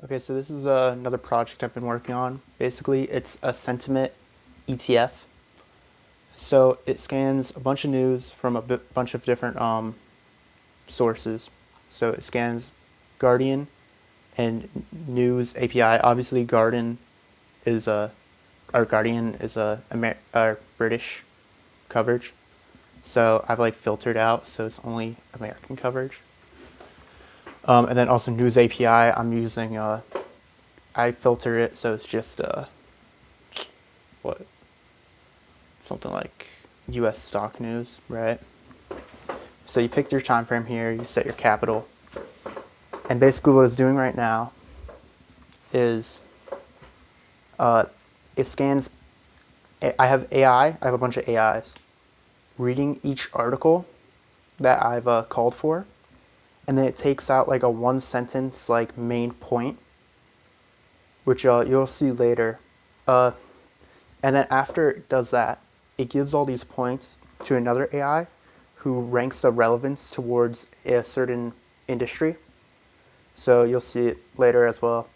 Okay, so this is another project I've been working on. Basically, it's a sentiment ETF. So it scans a bunch of news from a bunch of different sources. So it scans Guardian and News API. Obviously, Guardian is a British coverage. So I've like filtered out, so it's only American coverage. And then also News API, I'm using I filter it so it's just what something like U.S. stock news, right? So you pick your time frame here, you set your capital, and basically what it's doing right now is it scans. I have AI. I have a bunch of AIs reading each article that I've called for, and then it takes out like a one sentence like main point, which you'll see later. And then after it does that, it gives all these points to another AI who ranks the relevance towards a certain industry. So you'll see it later as well.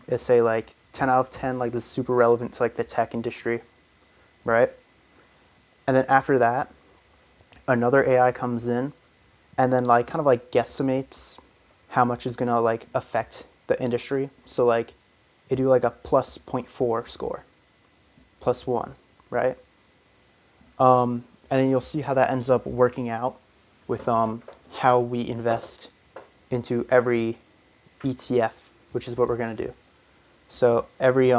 It say like 10 out of 10, like this is super relevant to like the tech industry, right? And then after that, another AI comes in and then like kind of like guesstimates how much is gonna like affect the industry. So like it do like a plus zero point 0.4 score, plus one, right? And then you'll see how that ends up working out with how we invest into every ETF, which is what we're going to do. So every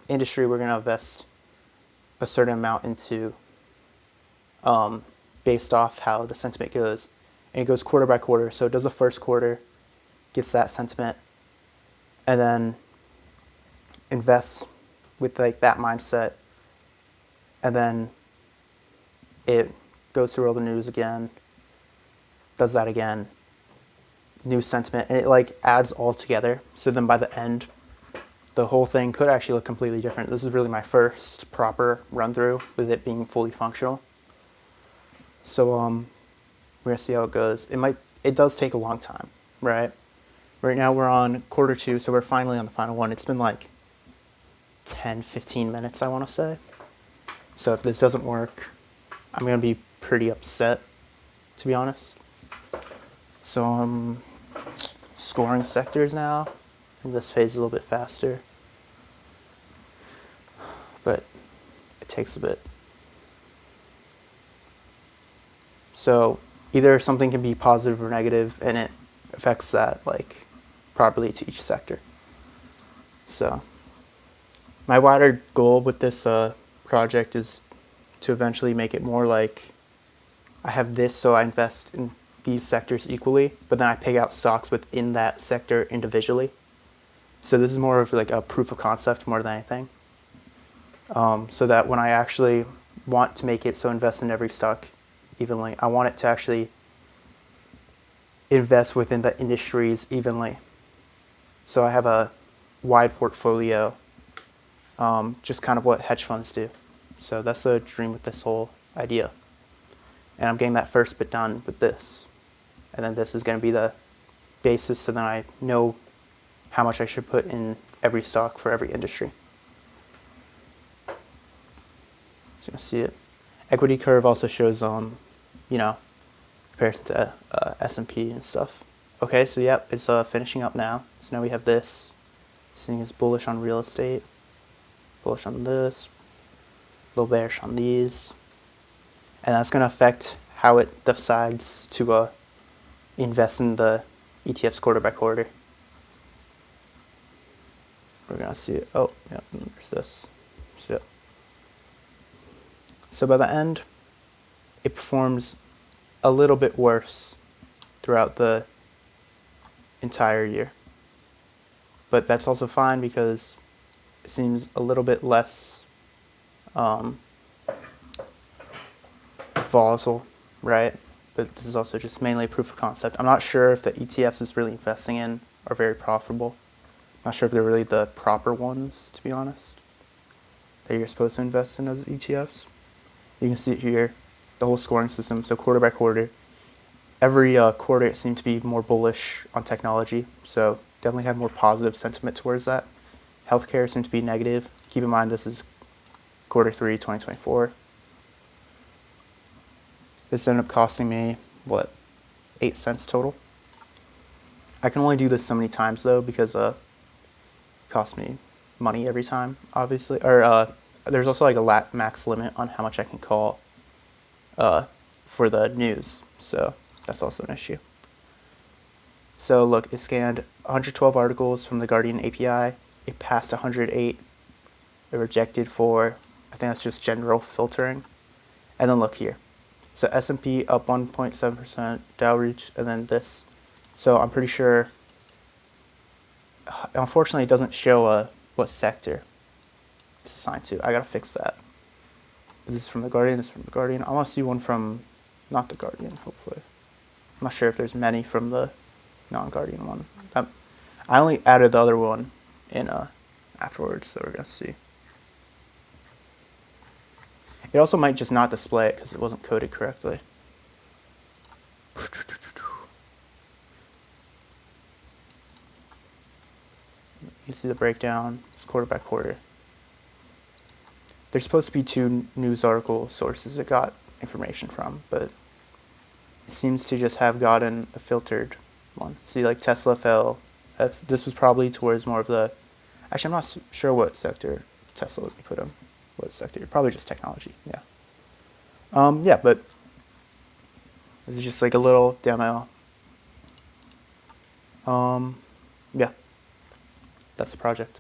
industry we're going to invest a certain amount into based off how the sentiment goes. And it goes quarter by quarter. So it does the first quarter, gets that sentiment, and then invests with like that mindset, and then it goes through all the news again, does that again, new sentiment, and it like adds all together. So then by the end, the whole thing could actually look completely different. This is really my first proper run through with it being fully functional. So we're gonna see how it goes. It does take a long time, right? Right now we're on quarter two, so we're finally on the final one. It's been like 10-15 minutes, I want to say. So if this doesn't work, I'm going to be pretty upset, to be honest. So I'm scoring sectors now. And this phase is a little bit faster, but it takes a bit. So either something can be positive or negative, and it affects that like properly to each sector. So my wider goal with this project is to eventually make it more like I have this, so I invest in these sectors equally, but then I pick out stocks within that sector individually. So this is more of like a proof of concept more than anything. So that when I actually want to make it so invest in every stock evenly, I want it to actually invest within the industries evenly. So I have a wide portfolio, just kind of what hedge funds do. So that's the dream with this whole idea. And I'm getting that first bit done with this. And then this is going to be the basis, so then I know how much I should put in every stock for every industry. So you can see it. Equity curve also shows, comparison to S&P and stuff. Okay, so yep, it's finishing up now. So now we have this. Seeing is bullish on real estate, bullish on this, a little bearish on these, and that's going to affect how it decides to invest in the ETFs quarter by quarter. We're going to see it. Oh, yeah, there's this. So by the end, it performs a little bit worse throughout the entire year. But that's also fine because it seems a little bit less volatile, right? But this is also just mainly a proof of concept. I'm not sure if the ETFs it's really investing in are very profitable. I'm not sure if they're really the proper ones, to be honest, that you're supposed to invest in as ETFs. You can see it here, the whole scoring system. So quarter by quarter, every quarter it seemed to be more bullish on technology. So definitely had more positive sentiment towards that. Healthcare seemed to be negative. Keep in mind this is Q3 2024. This ended up costing me, what, 8 cents total? I can only do this so many times though because it costs me money every time, obviously. Or there's also like a max limit on how much I can call for the news, so that's also an issue. So look, it scanned 112 articles from the Guardian API. It passed 108. It rejected 4. I think that's just general filtering. And then look here. So S&P up 1.7%, Dow reached, and then this. So I'm pretty sure, unfortunately it doesn't show what sector it's assigned to. I gotta fix that. This is from the Guardian, this is from the Guardian. I wanna see one from, not the Guardian, hopefully. I'm not sure if there's many from the non-Guardian one. I only added the other one in afterwards, so we're gonna see. It also might just not display it because it wasn't coded correctly. You see the breakdown, it's quarter by quarter. There's supposed to be 2 news article sources it got information from, but it seems to just have gotten a filtered one. See, like Tesla fell. This was probably towards more of the. Actually, I'm not sure what sector Tesla would be put in. What sector? Probably just technology. Yeah. Yeah, but this is just like a little demo. Yeah, that's the project.